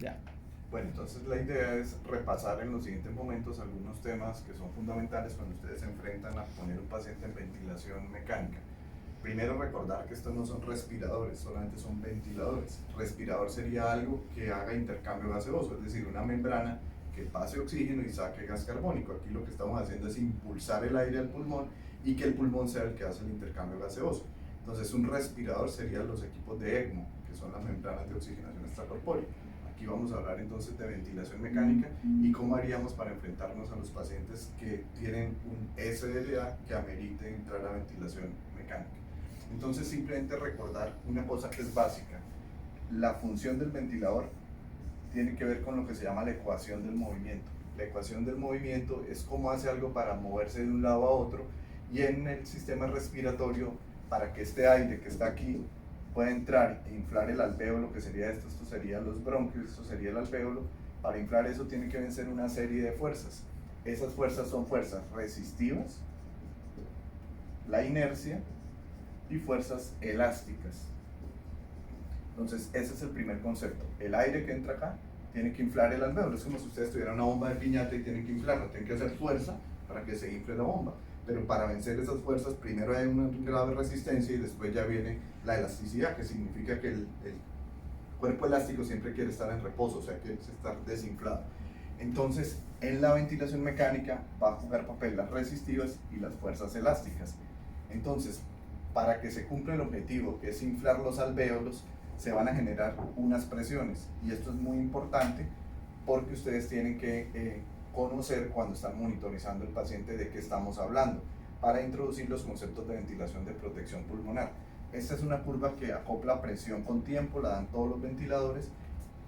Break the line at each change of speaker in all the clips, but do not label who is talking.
Ya.
Bueno, entonces la idea es repasar en los siguientes momentos algunos temas que son fundamentales cuando ustedes se enfrentan a poner un paciente en ventilación mecánica. Primero, recordar que estos no son respiradores, solamente son ventiladores. Respirador sería algo que haga intercambio gaseoso, es decir, una membrana que pase oxígeno y saque gas carbónico. Aquí lo que estamos haciendo es impulsar el aire al pulmón y que el pulmón sea el que hace el intercambio gaseoso. Entonces, un respirador serían los equipos de ECMO, que son las membranas de oxigenación extracorpórea. Aquí vamos a hablar entonces de ventilación mecánica y cómo haríamos para enfrentarnos a los pacientes que tienen un SLA que amerite entrar a ventilación mecánica. Entonces, simplemente recordar una cosa que es básica. La función del ventilador tiene que ver con lo que se llama la ecuación del movimiento. La ecuación del movimiento es cómo hace algo para moverse de un lado a otro, y en el sistema respiratorio, para que este aire que está aquí pueda entrar e inflar el alvéolo, que sería esto serían los bronquios, esto sería el alvéolo. Para inflar eso tiene que vencer una serie de fuerzas. Esas fuerzas son fuerzas resistivas, la inercia y fuerzas elásticas. Entonces, ese es el primer concepto. El aire que entra acá tiene que inflar el alvéolo. Es como si ustedes tuvieran una bomba de piñata y tienen que inflarla. Tienen que hacer fuerza para que se infle la bomba. Pero para vencer esas fuerzas, primero hay una grave resistencia y después ya viene la elasticidad, que significa que el cuerpo elástico siempre quiere estar en reposo, o sea, quiere estar desinflado. Entonces, en la ventilación mecánica va a jugar papel las resistivas y las fuerzas elásticas. Entonces, para que se cumpla el objetivo, que es inflar los alvéolos, se van a generar unas presiones, y esto es muy importante porque ustedes tienen que conocer cuando están monitorizando el paciente de qué estamos hablando, para introducir los conceptos de ventilación de protección pulmonar. Esta es una curva que acopla presión con tiempo, la dan todos los ventiladores.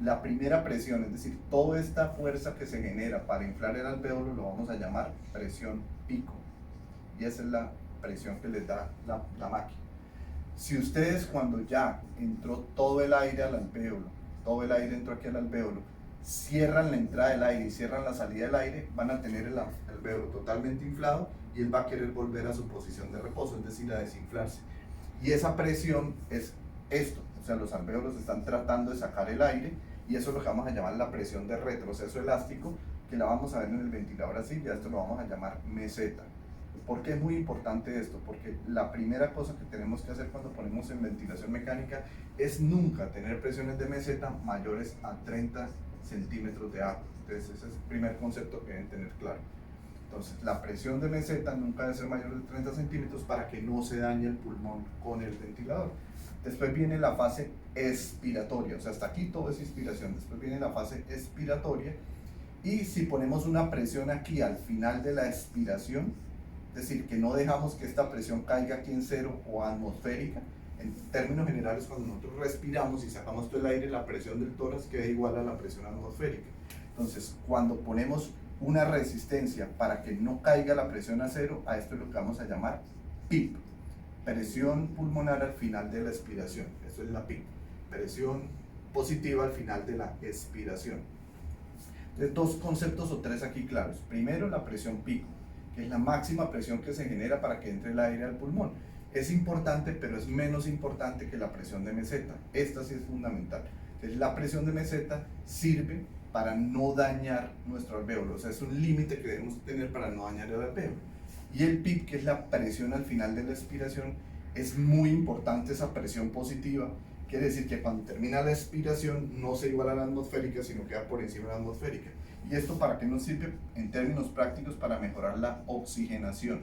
La primera presión, es decir, toda esta fuerza que se genera para inflar el alvéolo, lo vamos a llamar presión pico, y esa es la presión que les da la máquina. Si ustedes, cuando ya entró todo el aire al alvéolo, todo el aire entró aquí al alvéolo, cierran la entrada del aire y cierran la salida del aire, van a tener el alvéolo totalmente inflado y él va a querer volver a su posición de reposo, es decir, a desinflarse. Y esa presión es esto, o sea, los alvéolos están tratando de sacar el aire, y eso es lo que vamos a llamar la presión de retroceso elástico, que la vamos a ver en el ventilador así, ya esto lo vamos a llamar meseta. ¿Por qué es muy importante esto? Porque la primera cosa que tenemos que hacer cuando ponemos en ventilación mecánica es nunca tener presiones de meseta mayores a 30 centímetros de agua. Entonces, ese es el primer concepto que deben tener claro. Entonces, la presión de meseta nunca debe ser mayor de 30 centímetros para que no se dañe el pulmón con el ventilador. Después viene la fase expiratoria, o sea, hasta aquí todo es inspiración. Después viene la fase expiratoria, y si ponemos una presión aquí al final de la expiración, es decir, que no dejamos que esta presión caiga aquí en cero o atmosférica. En términos generales, cuando nosotros respiramos y sacamos todo el aire, la presión del tórax queda igual a la presión atmosférica. Entonces, cuando ponemos una resistencia para que no caiga la presión a cero, a esto es lo que vamos a llamar PIP, presión pulmonar al final de la expiración. Eso es la PIP, presión positiva al final de la expiración. Entonces, dos conceptos o tres aquí claros. Primero, la presión pico, que es la máxima presión que se genera para que entre el aire al pulmón. Es importante, pero es menos importante que la presión de meseta. Esta sí es fundamental. Entonces, la presión de meseta sirve para no dañar nuestro alvéolo, o sea, es un límite que debemos tener para no dañar el alvéolo. Y el PIP, que es la presión al final de la expiración, es muy importante esa presión positiva. Quiere decir que cuando termina la expiración no se iguala a la atmosférica, sino queda por encima de la atmosférica. ¿Y esto para qué nos sirve? En términos prácticos, para mejorar la oxigenación.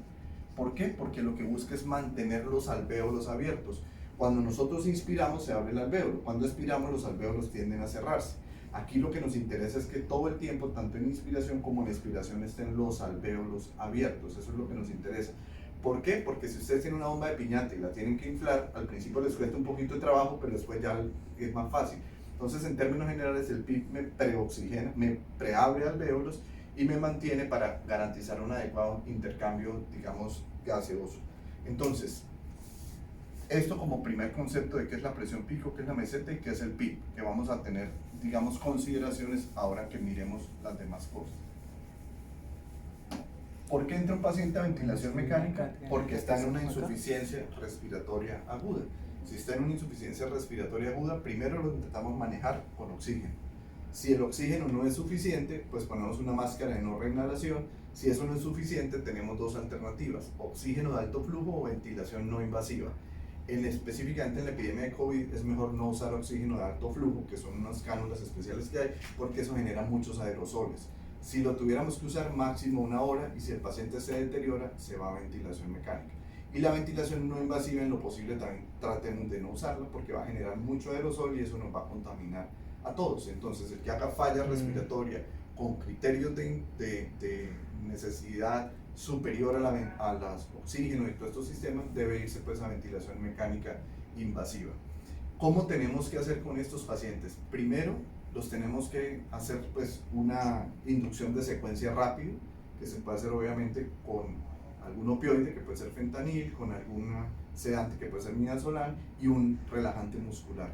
¿Por qué? Porque lo que busca es mantener los alvéolos abiertos. Cuando nosotros inspiramos se abre el alvéolo, cuando expiramos los alvéolos tienden a cerrarse. Aquí lo que nos interesa es que todo el tiempo, tanto en inspiración como en expiración, estén los alvéolos abiertos. Eso es lo que nos interesa. ¿Por qué? Porque si ustedes tienen una bomba de piñata y la tienen que inflar, al principio les cuesta un poquito de trabajo, pero después ya es más fácil. Entonces, en términos generales, el PIP me preoxigena, me preabre alvéolos y me mantiene para garantizar un adecuado intercambio, digamos, gaseoso. Entonces, esto como primer concepto de qué es la presión pico, qué es la meseta y qué es el PIP, que vamos a tener, digamos, consideraciones ahora que miremos las demás cosas. ¿Por qué entra un paciente a ventilación mecánica? Porque está en una insuficiencia respiratoria aguda. Si está en una insuficiencia respiratoria aguda, primero lo intentamos manejar con oxígeno. Si el oxígeno no es suficiente, pues ponemos una máscara de no reinhalación. Si eso no es suficiente, tenemos dos alternativas: oxígeno de alto flujo o ventilación no invasiva. Específicamente en la epidemia de COVID es mejor no usar oxígeno de alto flujo, que son unas cánulas especiales que hay, porque eso genera muchos aerosoles. Si lo tuviéramos que usar, máximo 1 hora, y si el paciente se deteriora, se va a ventilación mecánica. Y la ventilación no invasiva, en lo posible también tratemos de no usarla, porque va a generar mucho aerosol y eso nos va a contaminar a todos. Entonces, el que haga falla respiratoria con criterios de necesidad superior a las oxígeno y todos estos sistemas, debe irse pues a ventilación mecánica invasiva. ¿Cómo tenemos que hacer con estos pacientes? Primero, los tenemos que hacer pues una inducción de secuencia rápido, que se puede hacer obviamente con algún opioide, que puede ser fentanil, con alguna sedante, que puede ser midazolam, y un relajante muscular.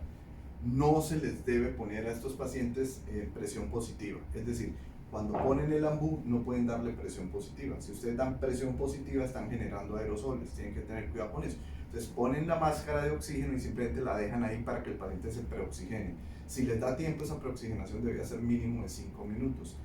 No se les debe poner a estos pacientes presión positiva, es decir, cuando ponen el ambú no pueden darle presión positiva. Si ustedes dan presión positiva, están generando aerosoles, tienen que tener cuidado con eso. Entonces ponen la máscara de oxígeno y simplemente la dejan ahí para que el paciente se preoxigene. Si les da tiempo, esa preoxigenación debería ser mínimo de 5 minutos.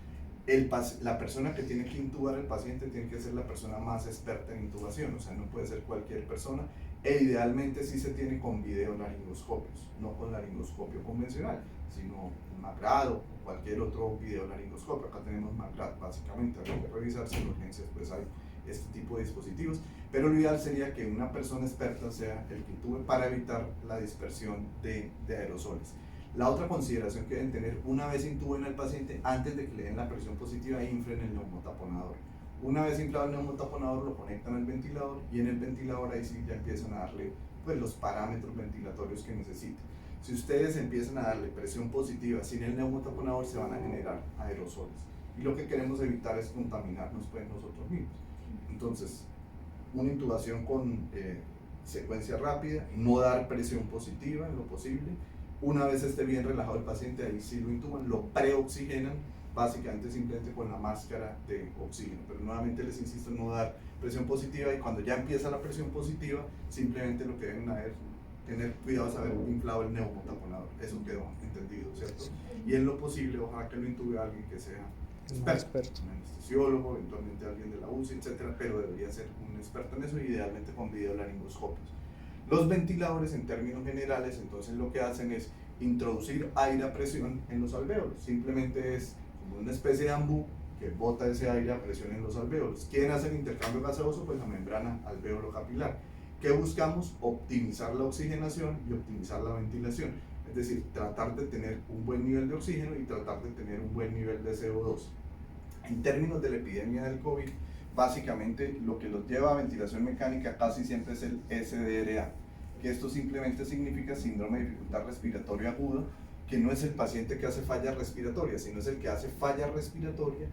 La persona que tiene que intubar al paciente tiene que ser la persona más experta en intubación, o sea, no puede ser cualquier persona, e idealmente sí se tiene con videolaringoscopios, no con laringoscopio convencional, sino un Magrad o cualquier otro videolaringoscopio. Acá tenemos Magrad, básicamente, hay que revisar si en urgencias pues hay este tipo de dispositivos, pero lo ideal sería que una persona experta sea el que intube para evitar la dispersión de aerosoles. La otra consideración que deben tener: una vez intuben al paciente, antes de que le den la presión positiva, inflen el neumotaponador. Una vez inflado el neumotaponador, lo conectan al ventilador, y en el ventilador ahí sí ya empiezan a darle pues los parámetros ventilatorios que necesiten. Si ustedes empiezan a darle presión positiva sin el neumotaponador, se van a generar aerosoles, y lo que queremos evitar es contaminarnos pues nosotros mismos. Entonces, una intubación con secuencia rápida, no dar presión positiva en lo posible. Una vez esté bien relajado el paciente, ahí sí lo intuban, lo preoxigenan, básicamente simplemente con la máscara de oxígeno. Pero nuevamente les insisto, no dar presión positiva, y cuando ya empieza la presión positiva, simplemente lo que deben hacer, tener cuidado es haber inflado el neumotaponador. Eso quedó entendido, ¿cierto? Y en lo posible, ojalá que lo intube a alguien que sea experto, un anestesiólogo, eventualmente alguien de la UCI, etcétera, pero debería ser un experto en eso, idealmente con videolaringoscopios. Los ventiladores, en términos generales, entonces lo que hacen es introducir aire a presión en los alvéolos. Simplemente es como una especie de ambú que bota ese aire a presión en los alvéolos. ¿Quién hace el intercambio gaseoso? Pues la membrana alvéolo capilar. ¿Qué buscamos? Optimizar la oxigenación y optimizar la ventilación. Es decir, tratar de tener un buen nivel de oxígeno y tratar de tener un buen nivel de CO2. En términos de la epidemia del COVID, básicamente lo que los lleva a ventilación mecánica casi siempre es el SDRA, que esto simplemente significa síndrome de dificultad respiratoria aguda, que no es el paciente que hace falla respiratoria, sino es el que hace falla respiratoria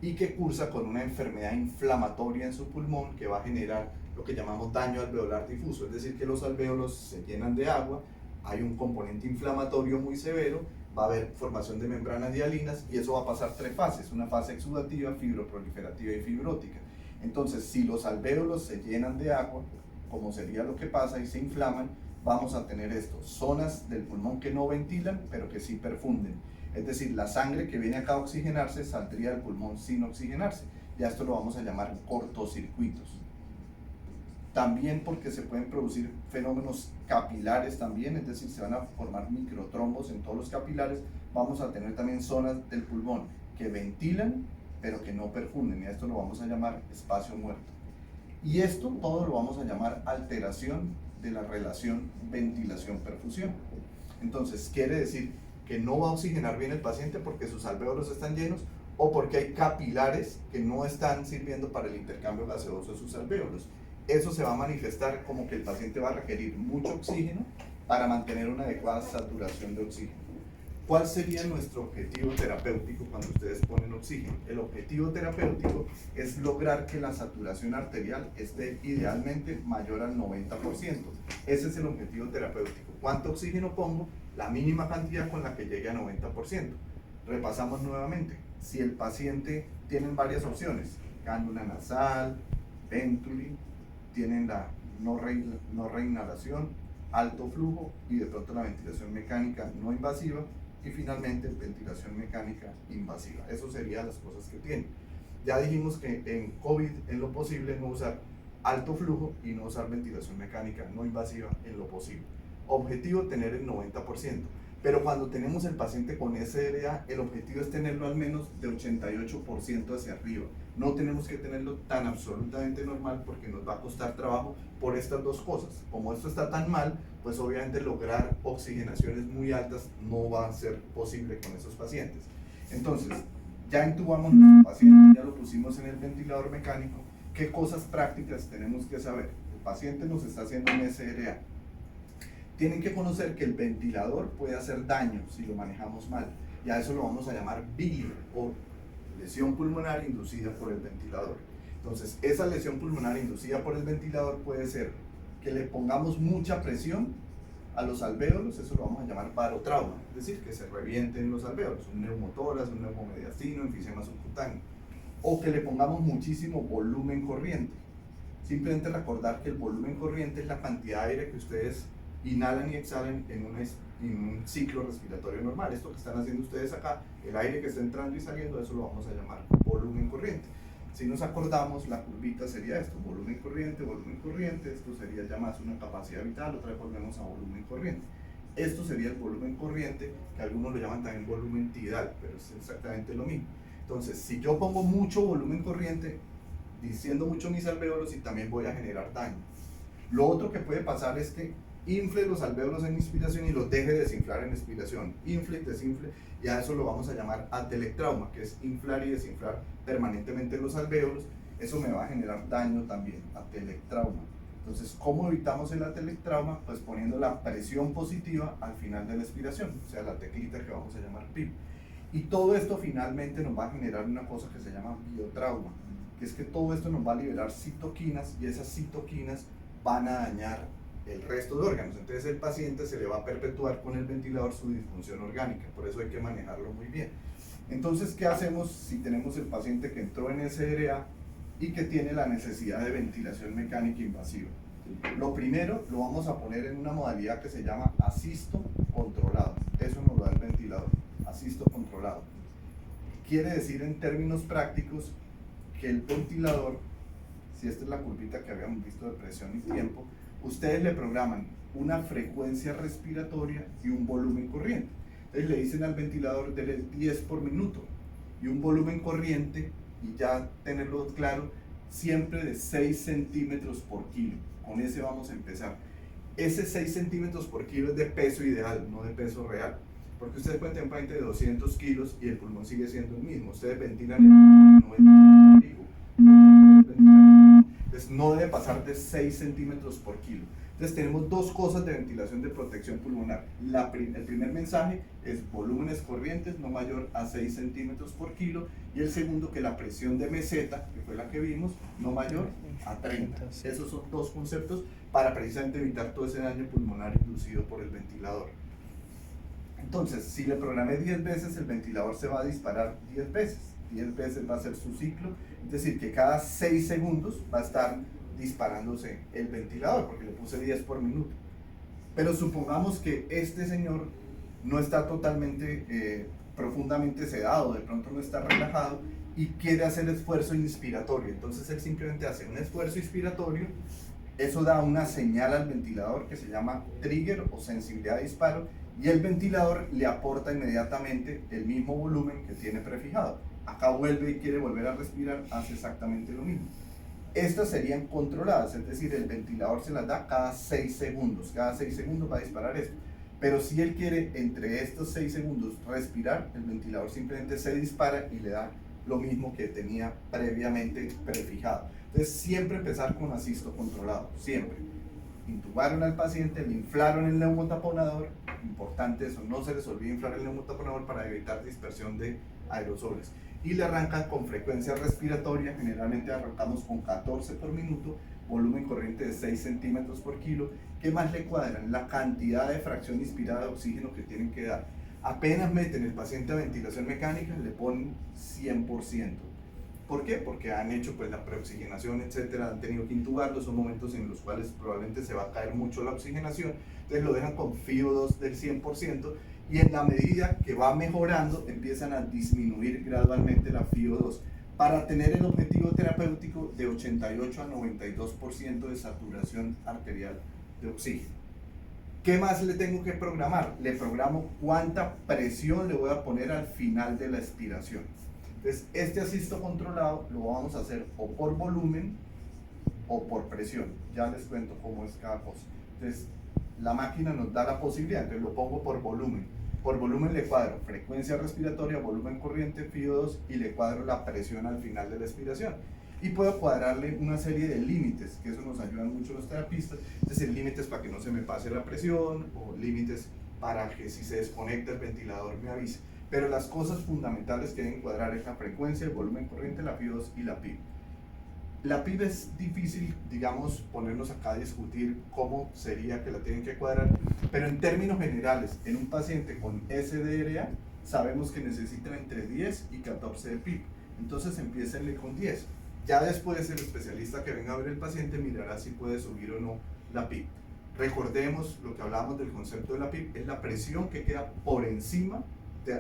y que cursa con una enfermedad inflamatoria en su pulmón, que va a generar lo que llamamos daño alveolar difuso, es decir, que los alvéolos se llenan de agua, hay un componente inflamatorio muy severo, va a haber formación de membranas hialinas, y eso va a pasar 3 fases: una fase exudativa, fibroproliferativa y fibrótica. Entonces, si los alvéolos se llenan de agua, como sería lo que pasa, y se inflaman, vamos a tener esto: zonas del pulmón que no ventilan, pero que sí perfunden. Es decir, la sangre que viene acá a oxigenarse saldría del pulmón sin oxigenarse. Ya esto lo vamos a llamar cortocircuitos. También porque se pueden producir fenómenos capilares también, es decir, se van a formar microtrombos en todos los capilares. Vamos a tener también zonas del pulmón que ventilan, pero que no perfunden, y a esto lo vamos a llamar espacio muerto. Y esto todo lo vamos a llamar alteración de la relación ventilación-perfusión. Entonces, quiere decir que no va a oxigenar bien el paciente porque sus alvéolos están llenos, o porque hay capilares que no están sirviendo para el intercambio gaseoso de sus alvéolos. Eso se va a manifestar como que el paciente va a requerir mucho oxígeno para mantener una adecuada saturación de oxígeno. ¿Cuál sería nuestro objetivo terapéutico cuando ustedes ponen oxígeno? El objetivo terapéutico es lograr que la saturación arterial esté idealmente mayor al 90%. Ese es el objetivo terapéutico. ¿Cuánto oxígeno pongo? La mínima cantidad con la que llegue a 90%. Repasamos nuevamente. Si el paciente tiene varias opciones: cánula nasal, Venturi, tienen la no reinhalación, alto flujo y de pronto la ventilación mecánica no invasiva, y finalmente ventilación mecánica invasiva. Eso serían las cosas que tiene. Ya dijimos que en COVID, en lo posible, no usar alto flujo y no usar ventilación mecánica no invasiva en lo posible. Objetivo, tener el 90%. Pero cuando tenemos el paciente con SRA, el objetivo es tenerlo al menos de 88% hacia arriba. No tenemos que tenerlo tan absolutamente normal porque nos va a costar trabajo por estas dos cosas. Como esto está tan mal, pues obviamente lograr oxigenaciones muy altas no va a ser posible con esos pacientes. Entonces, ya intubamos a nuestro paciente, ya lo pusimos en el ventilador mecánico. ¿Qué cosas prácticas tenemos que saber? El paciente nos está haciendo un SRA. Tienen que conocer que el ventilador puede hacer daño si lo manejamos mal. Y a eso lo vamos a llamar BIL o lesión pulmonar inducida por el ventilador. Entonces, esa lesión pulmonar inducida por el ventilador puede ser que le pongamos mucha presión a los alvéolos, eso lo vamos a llamar barotrauma, es decir, que se revienten los alvéolos, un neumotórax, un neumomediastino, enfisema subcutáneo, o que le pongamos muchísimo volumen corriente. Simplemente recordar que el volumen corriente es la cantidad de aire que ustedes inhalan y exhalan en un ciclo respiratorio normal. Esto que están haciendo ustedes acá, el aire que está entrando y saliendo, eso lo vamos a llamar volumen corriente. Si nos acordamos, la curvita sería esto, volumen corriente, esto sería ya más una capacidad vital, otra vez volvemos a volumen corriente. Esto sería el volumen corriente, que algunos lo llaman también volumen tidal, pero es exactamente lo mismo. Entonces, si yo pongo mucho volumen corriente, diciendo mucho mis alvéolos y también voy a generar daño. Lo otro que puede pasar es que infle los alvéolos en inspiración y los deje desinflar en expiración. Infle y desinfle, y a eso lo vamos a llamar atelectrauma, que es inflar y desinflar permanentemente los alvéolos. Eso me va a generar daño también, atelectrauma. Entonces, ¿cómo evitamos el atelectrauma? Pues poniendo la presión positiva al final de la expiración, o sea, la teclita que vamos a llamar PIP. Y todo esto finalmente nos va a generar una cosa que se llama biotrauma, que es que todo esto nos va a liberar citoquinas y esas citoquinas van a dañar el resto de órganos. Entonces el paciente se le va a perpetuar con el ventilador su disfunción orgánica, por eso hay que manejarlo muy bien. Entonces, ¿qué hacemos si tenemos el paciente que entró en SRA y que tiene la necesidad de ventilación mecánica invasiva? Lo primero, lo vamos a poner en una modalidad que se llama asisto controlado. Eso nos lo da el ventilador, asisto controlado. Quiere decir en términos prácticos que el ventilador, si esta es la curvita que habíamos visto de presión y tiempo, ustedes le programan una frecuencia respiratoria y un volumen corriente. Entonces le dicen al ventilador dele 10 por minuto y un volumen corriente, y ya tenerlo claro, siempre de 6 centímetros por kilo. Con ese vamos a empezar. Ese 6 centímetros por kilo es de peso ideal, no de peso real. Porque ustedes pueden tener un paciente de 200 kilos y el pulmón sigue siendo el mismo. Ustedes ventilan el pulmón, entonces no debe pasar de 6 centímetros por kilo. Entonces tenemos dos cosas de ventilación de protección pulmonar. El primer mensaje es volúmenes corrientes no mayor a 6 centímetros por kilo, y el segundo que la presión de meseta, que fue la que vimos, no mayor a 30. Esos son dos conceptos para precisamente evitar todo ese daño pulmonar inducido por el ventilador. Entonces, si le programé 10 veces, el ventilador se va a disparar 10 veces. 10 veces va a ser su ciclo, es decir, que cada 6 segundos va a estar disparándose el ventilador, porque le puse 10 por minuto. Pero supongamos que este señor no está totalmente, profundamente sedado, de pronto no está relajado y quiere hacer esfuerzo inspiratorio. Entonces él simplemente hace un esfuerzo inspiratorio, eso da una señal al ventilador que se llama trigger o sensibilidad de disparo, y el ventilador le aporta inmediatamente el mismo volumen que tiene prefijado. Acá vuelve y quiere volver a respirar, hace exactamente lo mismo. Estas serían controladas, es decir, el ventilador se las da cada 6 segundos. Cada 6 segundos va a disparar esto. Pero si él quiere entre estos 6 segundos respirar, el ventilador simplemente se dispara y le da lo mismo que tenía previamente prefijado. Entonces siempre empezar con asisto controlado, siempre. Intubaron al paciente, le inflaron el neumotaponador, importante eso, no se les olvide inflar el neumotaponador para evitar dispersión de aerosoles, y le arrancan con frecuencia respiratoria, generalmente arrancamos con 14 por minuto, volumen corriente de 6 centímetros por kilo. ¿Qué más le cuadran? La cantidad de fracción inspirada de oxígeno que tienen que dar. Apenas meten el paciente a ventilación mecánica, le ponen 100%. ¿Por qué? Porque han hecho pues la preoxigenación, etcétera, han tenido que intubarlo, son momentos en los cuales probablemente se va a caer mucho la oxigenación, entonces lo dejan con FiO2 del 100%, y en la medida que va mejorando empiezan a disminuir gradualmente la FiO2 para tener el objetivo terapéutico de 88 a 92% de saturación arterial de oxígeno. ¿Qué más le tengo que programar? Le programo cuánta presión le voy a poner al final de la expiración. Entonces, este asisto controlado lo vamos a hacer o por volumen o por presión. Ya les cuento cómo es cada cosa. Entonces, la máquina nos da la posibilidad, entonces lo pongo por volumen. Por volumen le cuadro frecuencia respiratoria, volumen corriente, FiO2 y le cuadro la presión al final de la expiración. Y puedo cuadrarle una serie de límites, que eso nos ayudan mucho los terapistas, es decir, límites para que no se me pase la presión o límites para que si se desconecta el ventilador me avise. Pero las cosas fundamentales que deben cuadrar es la frecuencia, el volumen corriente, la FiO2 y la PIB. La PIB es difícil, digamos, ponernos acá a discutir cómo sería que la tienen que cuadrar, pero en términos generales, en un paciente con SDRA, sabemos que necesita entre 10 y 14 de PIB. Entonces empiécenle con 10. Ya después el especialista que venga a ver el paciente mirará si puede subir o no la PIB. Recordemos lo que hablábamos del concepto de la PIB, es la presión que queda por encima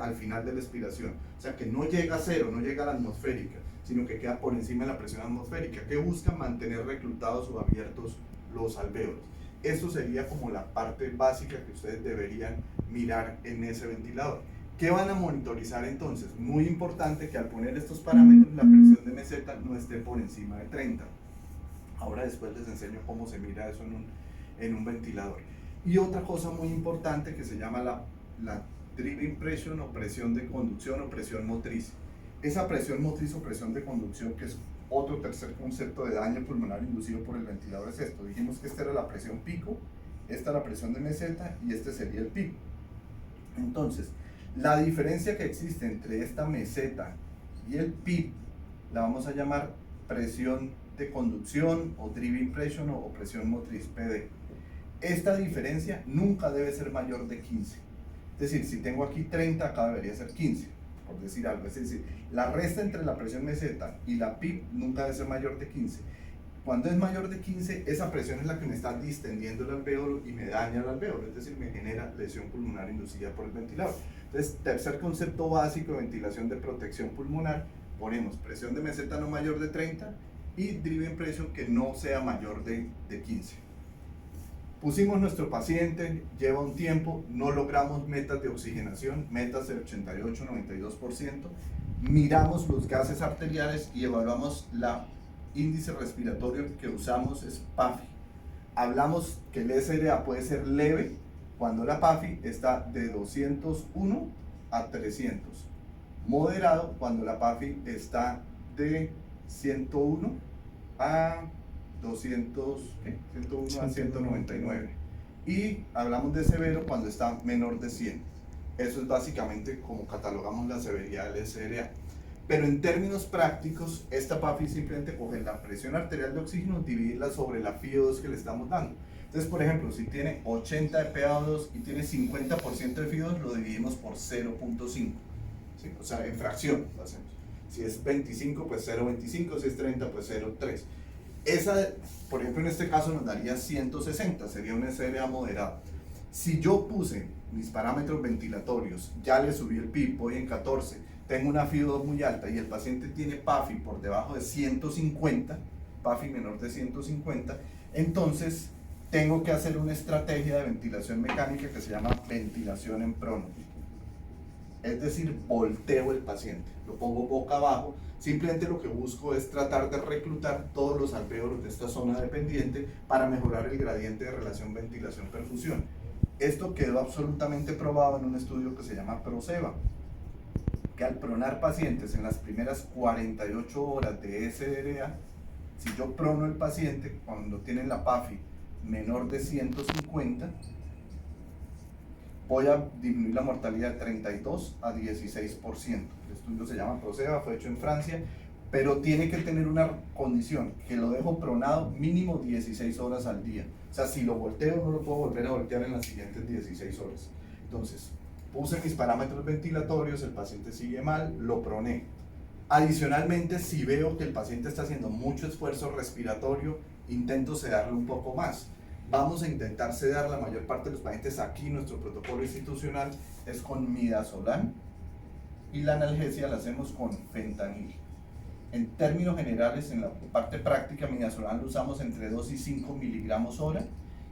al final de la expiración. O sea, que no llega a cero, no llega a la atmosférica, sino que queda por encima de la presión atmosférica, que busca mantener reclutados o abiertos los alvéolos. Esto sería como la parte básica que ustedes deberían mirar en ese ventilador. ¿Qué van a monitorizar entonces? Muy importante que al poner estos parámetros la presión de meseta no esté por encima de 30. Ahora después les enseño cómo se mira eso en un ventilador. Y otra cosa muy importante que se llama la driving pressure o presión de conducción o presión motriz. Esa presión motriz o presión de conducción, que es otro tercer concepto de daño pulmonar inducido por el ventilador, es esto. Dijimos que esta era la presión pico, esta la presión de meseta y este sería el pico. Entonces, la diferencia que existe entre esta meseta y el PIB la vamos a llamar presión de conducción o driving pressure o presión motriz, PD. Esta diferencia nunca debe ser mayor de 15. Es decir, si tengo aquí 30, acá debería ser 15, por decir algo. Es decir, la resta entre la presión meseta y la PIB nunca debe ser mayor de 15. Cuando es mayor de 15, esa presión es la que me está distendiendo el alvéolo y me daña el alvéolo, es decir, me genera lesión pulmonar inducida por el ventilador. Entonces, tercer concepto básico de ventilación de protección pulmonar, ponemos presión de meseta no mayor de 30 y driving pressure que no sea mayor de 15. Pusimos nuestro paciente, lleva un tiempo, no logramos metas de oxigenación, metas de 88-92%, miramos los gases arteriales y evaluamos la índice respiratorio que usamos es PAFI. Hablamos que el SRA puede ser leve cuando la PAFI está de 201 a 300, moderado cuando la PAFI está de 101 a 101 a 199 y hablamos de severo cuando está menor de 100. Eso es básicamente como catalogamos la severidad del SRA. Pero en términos prácticos, esta PAFI simplemente coge la presión arterial de oxígeno, dividirla sobre la FiO2 que le estamos dando. Entonces, por ejemplo, si tiene 80 de PaO2 y tiene 50% de FiO2, lo dividimos por 0.5. ¿Sí? O sea, en fracción lo hacemos. Si es 25, pues 0.25, si es 30, pues 0.3. Esa, por ejemplo, en este caso nos daría 160, sería un SRA moderado. Si yo puse mis parámetros ventilatorios, ya le subí el PIB, voy en 14, tengo una FiO2 muy alta y el paciente tiene PAFI por debajo de 150, PAFI menor de 150, entonces tengo que hacer una estrategia de ventilación mecánica que se llama ventilación en prono. Es decir, volteo el paciente, lo pongo boca abajo, simplemente lo que busco es tratar de reclutar todos los alvéolos de esta zona dependiente para mejorar el gradiente de relación ventilación-perfusión. Esto quedó absolutamente probado en un estudio que se llama PROSEVA, que al pronar pacientes en las primeras 48 horas de SDRA, si yo prono el paciente cuando tienen la PAFI menor de 150, voy a disminuir la mortalidad de 32 a 16%. El estudio se llama PROSEVA, fue hecho en Francia, pero tiene que tener una condición, que lo dejo pronado mínimo 16 horas al día. O sea, si lo volteo, no lo puedo volver a voltear en las siguientes 16 horas. Entonces, puse mis parámetros ventilatorios, el paciente sigue mal, lo proné. Adicionalmente, si veo que el paciente está haciendo mucho esfuerzo respiratorio, intento sedarle un poco más. vamos a intentar sedar la mayor parte de los pacientes. Aquí nuestro protocolo institucional es con midazolam y la analgesia la hacemos con fentanil. En términos generales, en la parte práctica, midazolam lo usamos entre 2 y 5 miligramos hora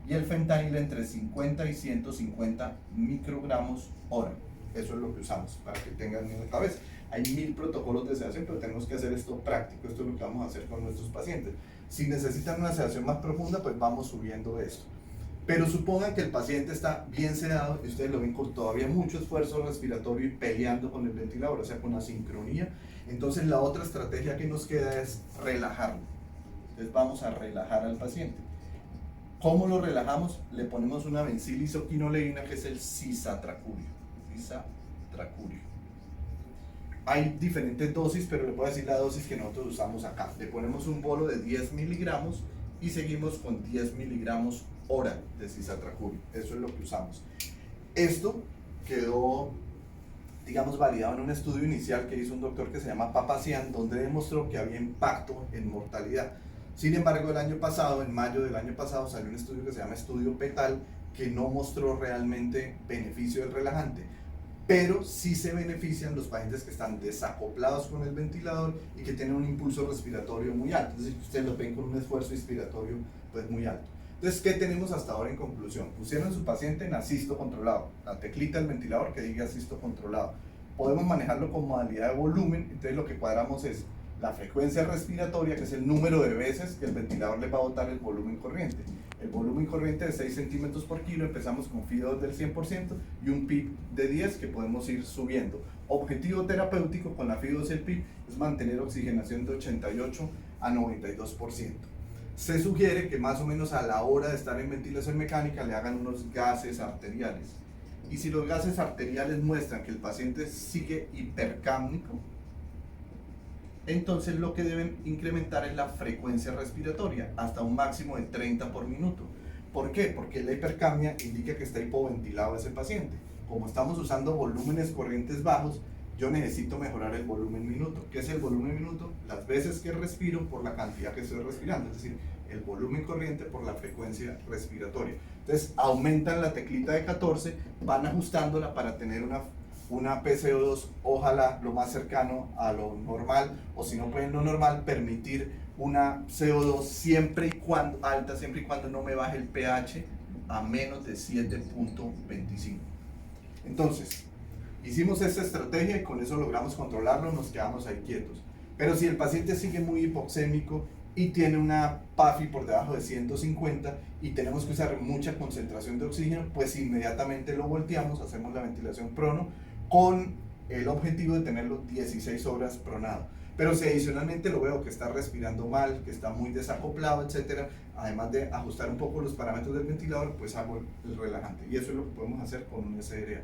y el fentanil entre 50 y 150 microgramos hora. Eso es lo que usamos, para que tengan en la cabeza. Hay 1000 protocolos de sedación, pero tenemos que hacer esto práctico. Esto es lo que vamos a hacer con nuestros pacientes. Si necesitan una sedación más profunda, pues vamos subiendo esto. Pero supongan que el paciente está bien sedado y ustedes lo ven con todavía mucho esfuerzo respiratorio y peleando con el ventilador, o sea, con asincronía. Entonces la otra estrategia que nos queda es relajarlo. Entonces vamos a relajar al paciente. ¿Cómo lo relajamos? Le ponemos una bencilisoquinoleína, que es el cisatracurio. Hay diferentes dosis, pero le puedo decir la dosis que nosotros usamos acá. Le ponemos un bolo de 10 miligramos y seguimos con 10 miligramos hora de cisatracurio. Eso es lo que usamos. Esto quedó, digamos, validado en un estudio inicial que hizo un doctor que se llama Papazian, donde demostró que había impacto en mortalidad. Sin embargo, el año pasado, en mayo del año pasado, salió un estudio que se llama Estudio Petal, que no mostró realmente beneficio del relajante, pero sí se benefician los pacientes que están desacoplados con el ventilador y que tienen un impulso respiratorio muy alto. Es decir, que ustedes lo ven con un esfuerzo inspiratorio pues muy alto. Entonces, ¿qué tenemos hasta ahora en conclusión? Pusieron a su paciente en asisto controlado, la teclita del ventilador que diga asisto controlado. Podemos manejarlo con modalidad de volumen. Entonces lo que cuadramos es la frecuencia respiratoria, que es el número de veces que el ventilador le va a botar el volumen corriente. El volumen corriente de 6 centímetros por kilo, empezamos con FI2 del 100% y un PIB de 10 que podemos ir subiendo. Objetivo terapéutico con la FI2 y el PIB es mantener oxigenación de 88 a 92%. Se sugiere que más o menos a la hora de estar en ventilación mecánica le hagan unos gases arteriales. Y si los gases arteriales muestran que el paciente sigue hipercápnico, entonces lo que deben incrementar es la frecuencia respiratoria hasta un máximo de 30 por minuto. ¿Por qué? Porque la hipercapnia indica que está hipoventilado ese paciente. Como estamos usando volúmenes corrientes bajos, yo necesito mejorar el volumen minuto. ¿Qué es el volumen minuto? Las veces que respiro por la cantidad que estoy respirando, es decir, el volumen corriente por la frecuencia respiratoria. Entonces aumentan la teclita de 14, van ajustándola para tener una PCO2, ojalá lo más cercano a lo normal, o si no pueden lo normal, permitir una CO2 siempre y cuando alta, siempre y cuando no me baje el pH a menos de 7.25. Entonces, hicimos esta estrategia y con eso logramos controlarlo, nos quedamos ahí quietos. Pero si el paciente sigue muy hipoxémico y tiene una PAFI por debajo de 150 y tenemos que usar mucha concentración de oxígeno, pues inmediatamente lo volteamos, hacemos la ventilación prono con el objetivo de tenerlo 16 horas pronado. Pero si adicionalmente lo veo que está respirando mal, que está muy desacoplado, etcétera, además de ajustar un poco los parámetros del ventilador, pues hago el relajante. Y eso es lo que podemos hacer con un SDRA.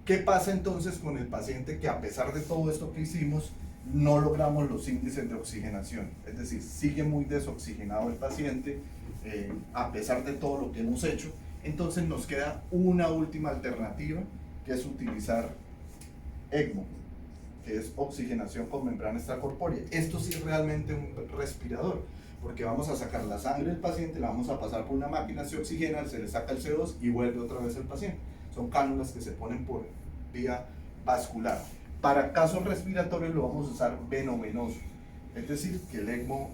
¿Qué pasa entonces con el paciente que a pesar de todo esto que hicimos, no logramos los índices de oxigenación? Es decir, sigue muy desoxigenado el paciente, a pesar de todo lo que hemos hecho. Entonces nos queda una última alternativa, que es utilizar ECMO, que es oxigenación con membrana extracorpórea. Esto sí es realmente un respirador, porque vamos a sacar la sangre del paciente, la vamos a pasar por una máquina, se oxigena, se le saca el CO2 y vuelve otra vez al paciente. Son cánulas que se ponen por vía vascular. Para casos respiratorios lo vamos a usar veno-venoso, es decir, que el ECMO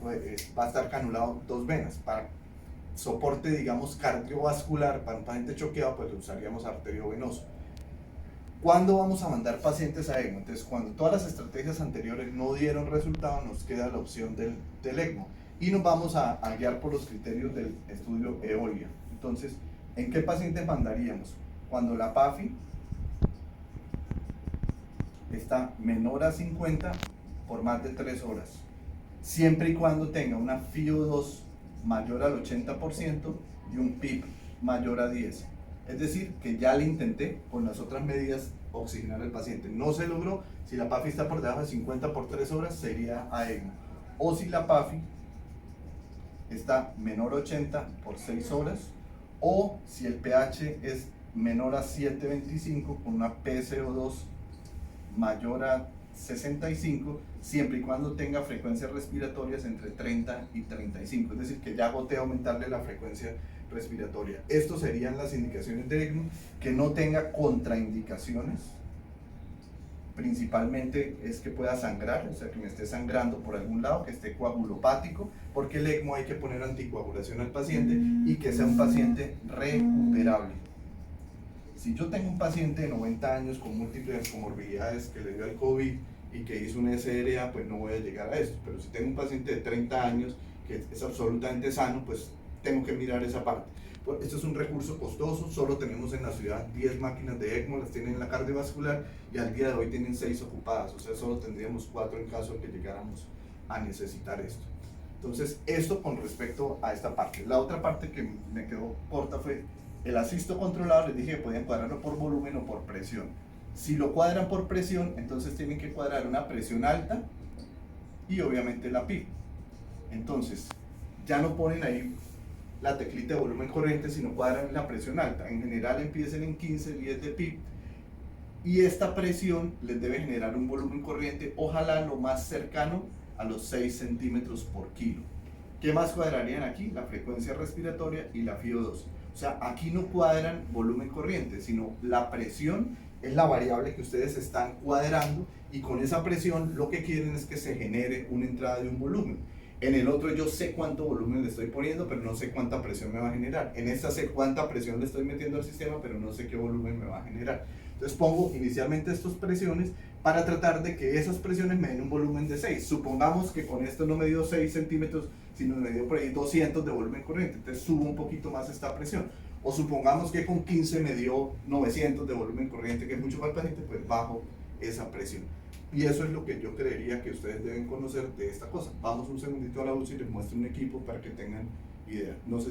va a estar canulado 2 venas. Para soporte, digamos, cardiovascular, para un paciente choqueado, pues lo usaríamos arteriovenoso. ¿Cuándo vamos a mandar pacientes a ECMO? Entonces, cuando todas las estrategias anteriores no dieron resultado, nos queda la opción del ECMO y nos vamos a guiar por los criterios del estudio EOLIA. Entonces, ¿en qué pacientes mandaríamos? Cuando la PAFI está menor a 50 por más de 3 horas, siempre y cuando tenga una FiO2 mayor al 80% y un PIB mayor a 10. Es decir, que ya le intenté con las otras medidas oxigenar al paciente. No se logró. Si la PAFI está por debajo de 50 por 3 horas, sería a ECMO. O si la PAFI está menor a 80 por 6 horas, o si el pH es menor a 7.25 con una PCO2 mayor a 65, siempre y cuando tenga frecuencias respiratorias entre 30 y 35. Es decir, que ya agoté aumentarle la frecuencia respiratoria. Estas serían las indicaciones de ECMO, que no tenga contraindicaciones. Principalmente es que pueda sangrar, o sea, que me esté sangrando por algún lado, que esté coagulopático, porque el ECMO hay que poner anticoagulación al paciente y que sea un paciente recuperable. Si yo tengo un paciente de 90 años con múltiples comorbilidades que le dio el COVID y que hizo un SRA, pues no voy a llegar a esto. Pero si tengo un paciente de 30 años que es absolutamente sano, pues tengo que mirar esa parte. Esto es un recurso costoso, solo tenemos en la ciudad 10 máquinas de ECMO, las tienen en la cardiovascular y al día de hoy tienen 6 ocupadas, o sea, solo tendríamos 4 en caso de que llegáramos a necesitar esto. Entonces, esto con respecto a esta parte. La otra parte que me quedó corta fue el asisto controlado. Les dije que podían cuadrarlo por volumen o por presión. Si lo cuadran por presión, entonces tienen que cuadrar una presión alta y obviamente la PIB. Entonces, ya no ponen ahí la teclita de volumen corriente, sino cuadran la presión alta. En general empiecen en 15, 10 de PIB, y esta presión les debe generar un volumen corriente, ojalá lo más cercano a los 6 centímetros por kilo. ¿Qué más cuadrarían aquí? La frecuencia respiratoria y la FiO2. O sea, aquí no cuadran volumen corriente, sino la presión es la variable que ustedes están cuadrando, y con esa presión lo que quieren es que se genere una entrada de un volumen. En el otro yo sé cuánto volumen le estoy poniendo, pero no sé cuánta presión me va a generar. En esta sé cuánta presión le estoy metiendo al sistema, pero no sé qué volumen me va a generar. Entonces pongo inicialmente estas presiones para tratar de que esas presiones me den un volumen de 6. Supongamos que con esto no me dio 6 centímetros, sino me dio por ahí 200 de volumen corriente. Entonces subo un poquito más esta presión. O supongamos que con 15 me dio 900 de volumen corriente, que es mucho más paciente, pues bajo esa presión. Y eso es lo que yo creería que ustedes deben conocer de esta cosa. Vamos un segundito a la UCI y les muestro un equipo para que tengan idea. No sé